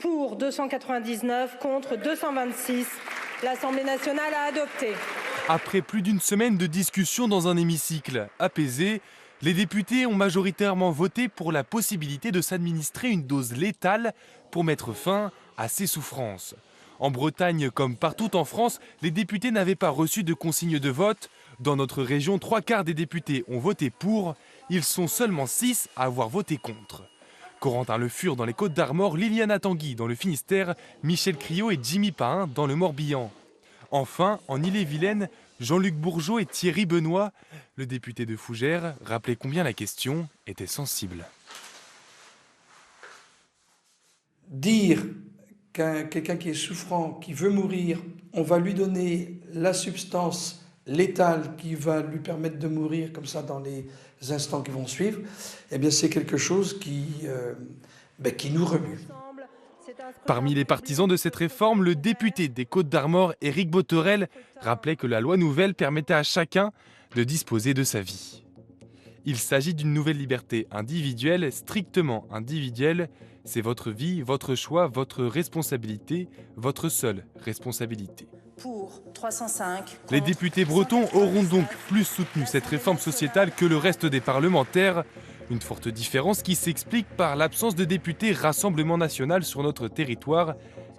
Pour 299, contre 226. L'Assemblée nationale a adopté. Après plus d'une semaine de discussion dans un hémicycle apaisé, les députés ont majoritairement voté pour la possibilité de s'administrer une dose létale pour mettre fin à ces souffrances. En Bretagne, comme partout en France, les députés n'avaient pas reçu de consigne de vote. Dans notre région, 3/4 des députés ont voté pour. Ils sont seulement 6 à avoir voté contre. Corentin Le Fur dans les Côtes-d'Armor, Liliana Tanguy dans le Finistère, Michel Criot et Jimmy Pahin dans le Morbihan. Enfin, en Ille-et-Vilaine, Jean-Luc Bourgeot et Thierry Benoît, le député de Fougères, rappelaient combien la question était sensible. Dire qu'un quelqu'un qui est souffrant, qui veut mourir, on va lui donner la substance létale qui va lui permettre de mourir comme ça dans les instants qui vont suivre, eh bien c'est quelque chose qui nous remue. Parmi les partisans de cette réforme, le député des Côtes-d'Armor, Éric Bothorel, rappelait que la loi nouvelle permettait à chacun de disposer de sa vie. Il s'agit d'une nouvelle liberté individuelle, strictement individuelle. C'est votre vie, votre choix, votre responsabilité, votre seule responsabilité. Pour 305. Les députés bretons auront donc plus soutenu cette réforme sociétale que le reste des parlementaires. Une forte différence qui s'explique par l'absence de députés Rassemblement national sur notre territoire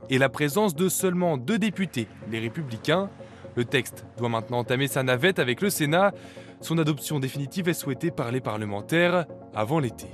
et la présence de seulement 2 députés, les Républicains. Le texte doit maintenant entamer sa navette avec le Sénat. Son adoption définitive est souhaitée par les parlementaires avant l'été.